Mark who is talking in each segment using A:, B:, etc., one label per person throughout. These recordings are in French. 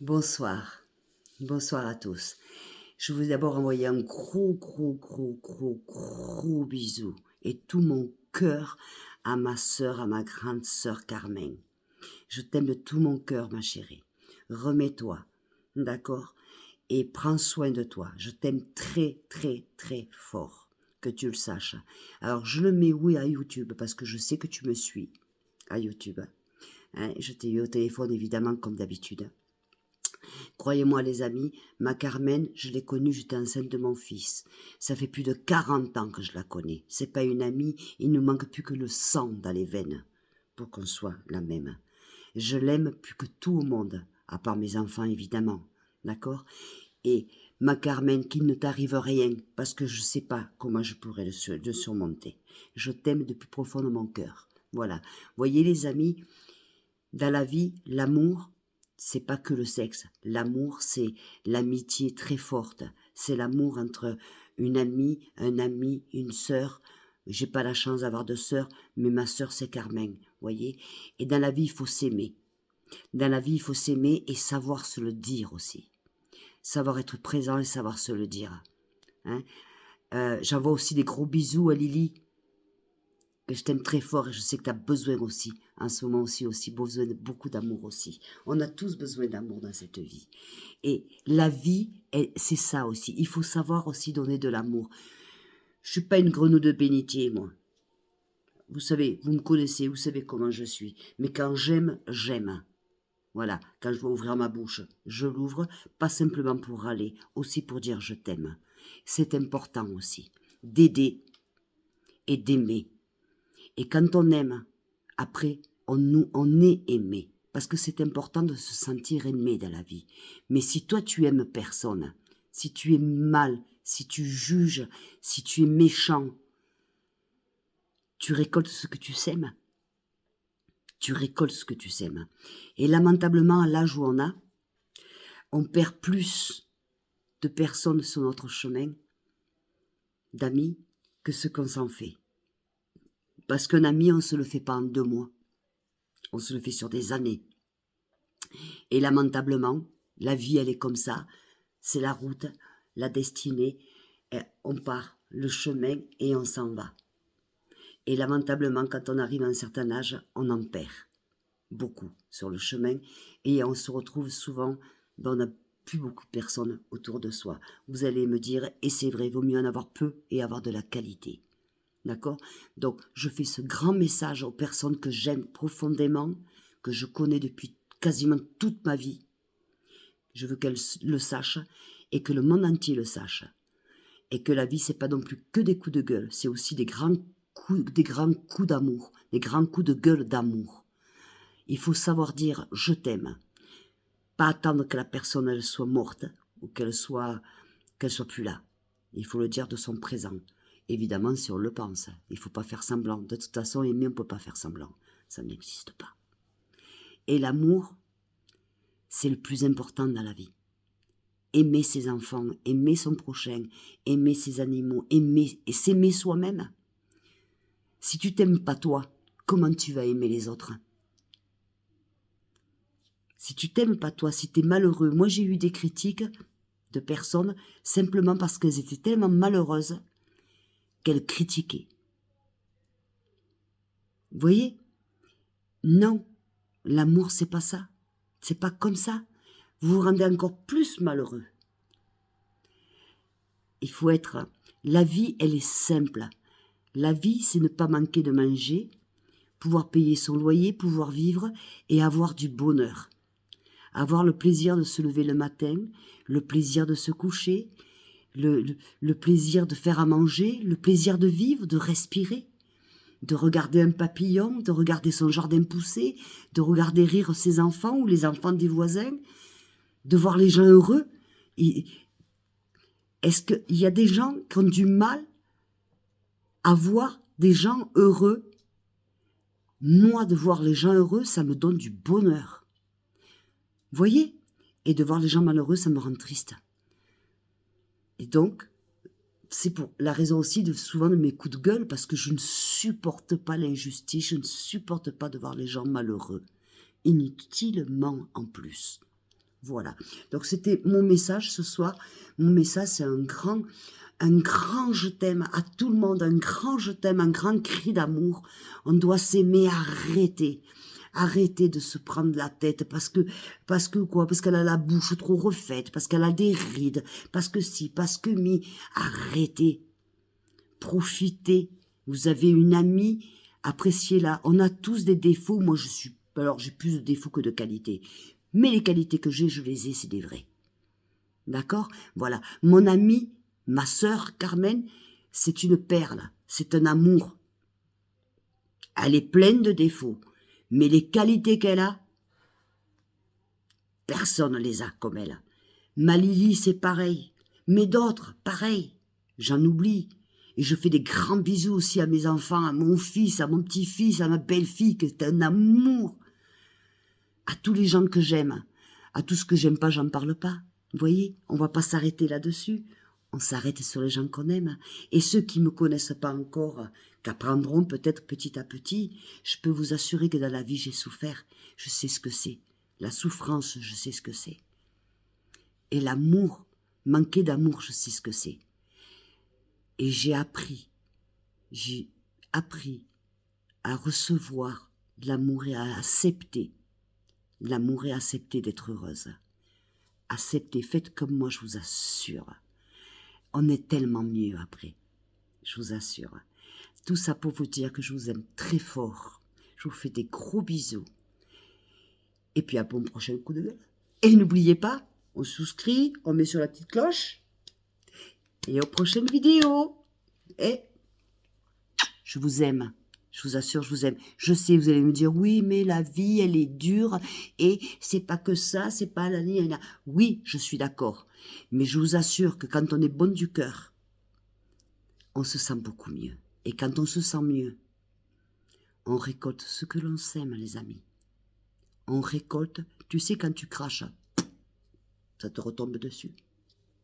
A: Bonsoir, bonsoir à tous. Je veux d'abord envoyer un gros bisou et tout mon cœur à ma sœur, à ma grande sœur Carmen. Je t'aime de tout mon cœur, ma chérie. Remets-toi, d'accord? Et prends soin de toi. Je t'aime très fort, que tu le saches. Alors, je le mets oui à YouTube parce que je sais que tu me suis à YouTube. Hein, je t'ai eu au téléphone évidemment comme d'habitude. Croyez-moi les amis, ma Carmen, je l'ai connue, j'étais enceinte de mon fils. Ça fait plus de 40 ans que je la connais. C'est pas une amie, il ne manque plus que le sang dans les veines pour qu'on soit la même. Je l'aime plus que tout au monde, à part mes enfants évidemment, d'accord? Et ma Carmen, qu'il ne t'arrive rien, parce que je sais pas comment je pourrais le surmonter. Je t'aime du plus profond de mon cœur. Voilà. Voyez les amis, dans la vie, l'amour, c'est pas que le sexe. L'amour, c'est l'amitié très forte. C'est l'amour entre une amie, un ami, une sœur. J'ai pas la chance d'avoir de sœur, mais ma sœur, c'est Carmen, voyez. Et dans la vie, il faut s'aimer. Dans la vie, il faut s'aimer et savoir se le dire aussi. Savoir être présent et savoir se le dire. Hein. J'envoie aussi des gros bisous à Lily, que je t'aime très fort et je sais que tu as besoin aussi, en ce moment aussi besoin de beaucoup d'amour aussi. On a tous besoin d'amour dans cette vie. Et la vie, c'est ça aussi. Il faut savoir aussi donner de l'amour. Je suis pas une grenouille de bénitier, moi. Vous savez, vous me connaissez, vous savez comment je suis. Mais quand j'aime, j'aime. Voilà, quand je dois ouvrir ma bouche, je l'ouvre, pas simplement pour râler, aussi pour dire je t'aime. C'est important aussi, d'aider et d'aimer. Et quand on aime, après, on est aimé. Parce que c'est important de se sentir aimé dans la vie. Mais si toi, tu aimes personne, si tu es mal, si tu juges, si tu es méchant, tu récoltes ce que tu sèmes. Tu récoltes ce que tu sèmes. Et lamentablement, à l'âge où on perd plus de personnes sur notre chemin, d'amis, que ce qu'on s'en fait. Parce qu'un ami, on ne se le fait pas en 2 mois. On se le fait sur des années. Et lamentablement, la vie, elle est comme ça. C'est la route, la destinée. On part le chemin et on s'en va. Et lamentablement, quand on arrive à un certain âge, on en perd beaucoup sur le chemin. Et on se retrouve souvent, on n'a plus beaucoup de personnes autour de soi. Vous allez me dire, et c'est vrai, il vaut mieux en avoir peu et avoir de la qualité. D'accord? Donc, je fais ce grand message aux personnes que j'aime profondément, que je connais depuis quasiment toute ma vie. Je veux qu'elles le sachent et que le monde entier le sache. Et que la vie, c'est pas non plus que des coups de gueule, c'est aussi des grands coups d'amour, des grands coups de gueule d'amour. Il faut savoir dire je t'aime. Pas attendre que la personne elle soit morte ou qu'elle soit plus là. Il faut le dire de son présent. Évidemment, si on le pense, il ne faut pas faire semblant. De toute façon, aimer, on ne peut pas faire semblant. Ça n'existe pas. Et l'amour, c'est le plus important dans la vie. Aimer ses enfants, aimer son prochain, aimer ses animaux, aimer et s'aimer soi-même. Si tu t'aimes pas toi, comment tu vas aimer les autres? Si tu t'aimes pas toi, si tu es malheureux, moi j'ai eu des critiques de personnes simplement parce qu'elles étaient tellement malheureuses qu'elles critiquaient. Vous voyez? Non, l'amour c'est pas ça. C'est pas comme ça. Vous vous rendez encore plus malheureux. Il faut être... La vie, elle est simple. La vie, c'est ne pas manquer de manger, pouvoir payer son loyer, pouvoir vivre et avoir du bonheur. Avoir le plaisir de se lever le matin, le plaisir de se coucher, le plaisir de faire à manger, le plaisir de vivre, de respirer, de regarder un papillon, de regarder son jardin pousser, de regarder rire ses enfants ou les enfants des voisins, de voir les gens heureux. Est-ce qu'il y a des gens qui ont du mal à voir des gens heureux? Moi, de voir les gens heureux, ça me donne du bonheur. Vous voyez? Et de voir les gens malheureux, ça me rend triste. Et donc, c'est pour la raison aussi de souvent de mes coups de gueule, parce que je ne supporte pas l'injustice, je ne supporte pas de voir les gens malheureux. Inutilement en plus. Voilà. Donc c'était mon message ce soir. Mon message, c'est un grand je t'aime à tout le monde, un grand je t'aime, un grand cri d'amour. On doit s'aimer, arrêter. Arrêtez de se prendre la tête parce que quoi? Parce qu'elle a la bouche trop refaite, parce qu'elle a des rides, parce que si, parce que mi. Arrêtez. Profitez. Vous avez une amie, appréciez-la. On a tous des défauts. Moi, alors j'ai plus de défauts que de qualités. Mais les qualités que j'ai, je les ai, c'est des vrais. D'accord? Voilà. Mon amie, ma sœur Carmen, c'est une perle. C'est un amour. Elle est pleine de défauts. Mais les qualités qu'elle a, personne ne les a comme elle. Ma Lily, c'est pareil. Mais d'autres, pareil. J'en oublie. Et je fais des grands bisous aussi à mes enfants, à mon fils, à mon petit-fils, à ma belle-fille, qui est un amour. À tous les gens que j'aime. À tout ce que j'aime pas, j'en parle pas. Vous voyez, on va pas s'arrêter là-dessus. On s'arrête sur les gens qu'on aime. Et ceux qui me connaissent pas encore, qu'apprendront peut-être petit à petit, je peux vous assurer que dans la vie, j'ai souffert. Je sais ce que c'est. La souffrance, je sais ce que c'est. Et l'amour, manquer d'amour, je sais ce que c'est. Et j'ai appris à recevoir l'amour et à accepter l'amour et à accepter d'être heureuse. Acceptez, faites comme moi, je vous assure. On est tellement mieux après, je vous assure. Tout ça pour vous dire que je vous aime très fort. Je vous fais des gros bisous. Et puis à bon prochain coup de gueule. Et n'oubliez pas, on souscrit, on met sur la petite cloche. Et aux prochaines vidéos. Et je vous aime. Je vous assure, je vous aime. Je sais, vous allez me dire, oui, mais la vie, elle est dure. Et c'est pas que ça, c'est pas la ligne. Oui, je suis d'accord. Mais je vous assure que quand on est bonne du cœur, on se sent beaucoup mieux. Et quand on se sent mieux, on récolte ce que l'on sème, les amis. On récolte, tu sais, quand tu craches, ça te retombe dessus.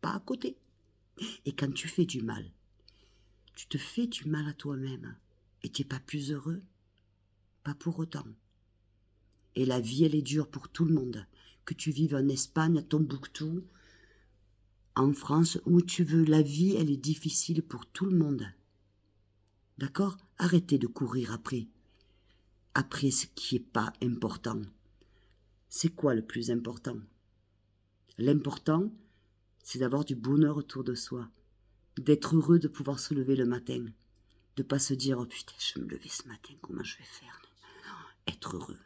A: Pas à côté. Et quand tu fais du mal, tu te fais du mal à toi-même. Et tu n'es pas plus heureux. Pas pour autant. Et la vie, elle est dure pour tout le monde. Que tu vives en Espagne, à Tombouctou, en France, où tu veux, la vie, elle est difficile pour tout le monde. D'accord? Arrêtez de courir après ce qui n'est pas important. C'est quoi le plus important? L'important, c'est d'avoir du bonheur autour de soi, d'être heureux de pouvoir se lever le matin, de ne pas se dire « Oh putain, je vais me lever ce matin, comment je vais faire ?» Être heureux.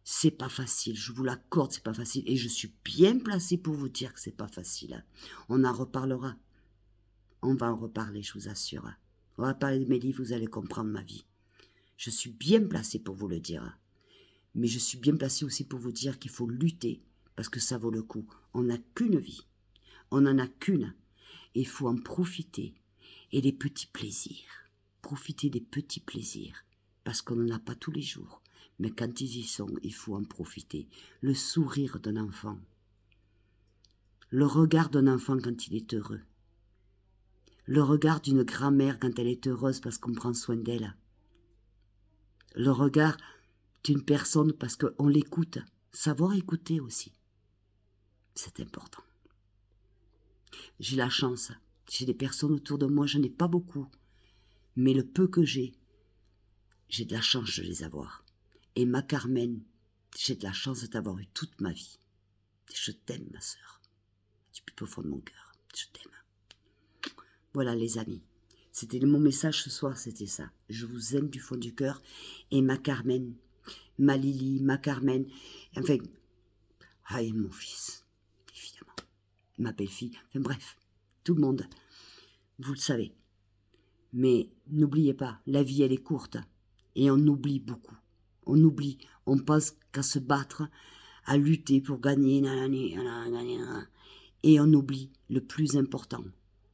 A: C'est pas facile, je vous l'accorde, c'est pas facile. Et je suis bien placée pour vous dire que c'est pas facile. On en reparlera. On va en reparler, je vous assure. On va parler de mes livres, vous allez comprendre ma vie. Je suis bien placée pour vous le dire. Mais je suis bien placée aussi pour vous dire qu'il faut lutter, parce que ça vaut le coup. On n'a qu'une vie. On n'en a qu'une. Et il faut en profiter. Et les petits plaisirs. Profiter des petits plaisirs. Parce qu'on n'en a pas tous les jours. Mais quand ils y sont, il faut en profiter. Le sourire d'un enfant. Le regard d'un enfant quand il est heureux. Le regard d'une grand-mère quand elle est heureuse parce qu'on prend soin d'elle. Le regard d'une personne parce qu'on l'écoute. Savoir écouter aussi. C'est important. J'ai la chance. J'ai des personnes autour de moi, je n'ai pas beaucoup. Mais le peu que j'ai de la chance de les avoir. Et ma Carmen, j'ai de la chance de t'avoir eu toute ma vie. Je t'aime, ma sœur. Du plus profond de mon cœur. Je t'aime. Voilà, les amis. C'était mon message ce soir, c'était ça. Je vous aime du fond du cœur. Et ma Carmen, ma Lily, ma Carmen, enfin, et mon fils, évidemment. Ma belle-fille, enfin bref, tout le monde. Vous le savez. Mais n'oubliez pas, la vie, elle est courte. Et on oublie beaucoup. On oublie. On pense qu'à se battre, à lutter pour gagner. Et on oublie le plus important.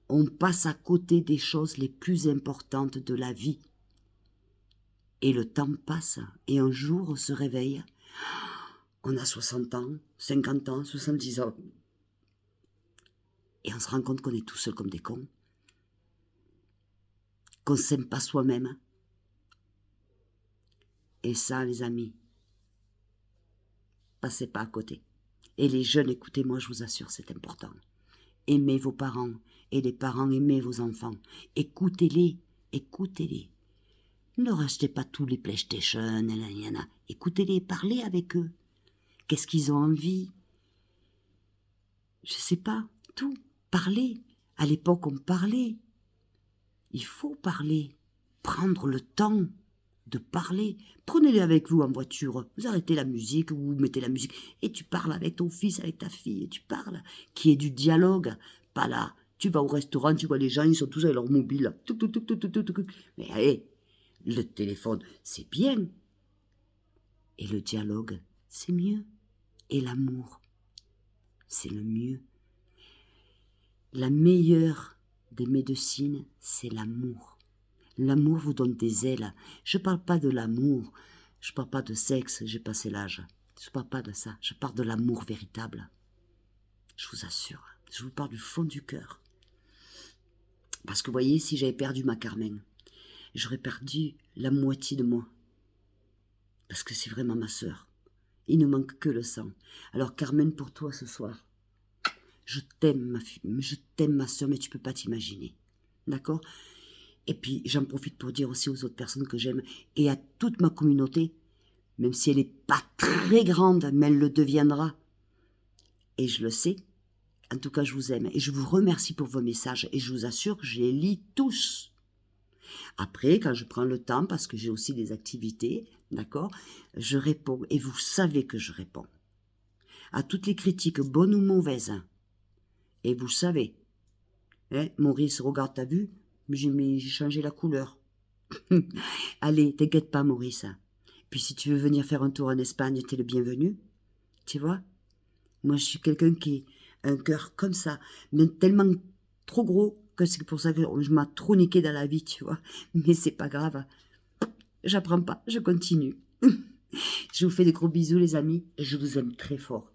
A: On passe à côté des choses les plus importantes de la vie. Et le temps passe. Et un jour, on se réveille. On a 60 ans, 50 ans, 70 ans. Et on se rend compte qu'on est tout seul comme des cons. Qu'on ne s'aime pas soi-même. Et ça, les amis, passez pas à côté. Et les jeunes, écoutez-moi, je vous assure, c'est important. Aimez vos parents, et les parents, aimez vos enfants. Écoutez-les, écoutez-les. Ne rachetez pas tous les PlayStation, nanana. Écoutez-les, parlez avec eux. Qu'est-ce qu'ils ont envie? Je sais pas, tout. Parlez. À l'époque, on parlait. Il faut parler. Prendre le temps de parler. Prenez-les avec vous en voiture. Vous arrêtez la musique, vous mettez la musique. Et tu parles avec ton fils, avec ta fille. Et tu parles. Qu'il y ait du dialogue. Pas là. Tu vas au restaurant, tu vois les gens, ils sont tous avec leur mobile. Touc, touc, touc, touc, touc, touc, touc. Mais allez, le téléphone, c'est bien. Et le dialogue, c'est mieux. Et l'amour, c'est le mieux. La meilleure des médecines, c'est l'amour. L'amour vous donne des ailes. Je parle pas de l'amour. Je parle pas de sexe, j'ai passé l'âge. Je parle pas de ça. Je parle de l'amour véritable. Je vous assure. Je vous parle du fond du cœur. Parce que vous voyez, si j'avais perdu ma Carmen, j'aurais perdu la moitié de moi. Parce que c'est vraiment ma sœur. Il ne manque que le sang. Alors Carmen, pour toi ce soir, je t'aime ma sœur, mais tu peux pas t'imaginer. D'accord? Et puis j'en profite pour dire aussi aux autres personnes que j'aime et à toute ma communauté, même si elle n'est pas très grande, mais elle le deviendra. Et je le sais. En tout cas, je vous aime et je vous remercie pour vos messages et je vous assure que je les lis tous. Après, quand je prends le temps, parce que j'ai aussi des activités, d'accord, je réponds et vous savez que je réponds à toutes les critiques, bonnes ou mauvaises. Et vous savez, hein, Maurice, regarde, t'as vu? J'ai changé la couleur. Allez, t'inquiète pas, Maurice. Puis si tu veux venir faire un tour en Espagne, t'es le bienvenu. Tu vois? Moi, je suis quelqu'un qui a un cœur comme ça, mais tellement trop gros que c'est pour ça que je m'ai trop niqué dans la vie, tu vois. Mais c'est pas grave. J'apprends pas, je continue. Je vous fais des gros bisous, les amis, et je vous aime très fort.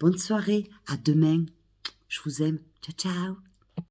A: Bonne soirée, à demain. Je vous aime. Ciao, ciao.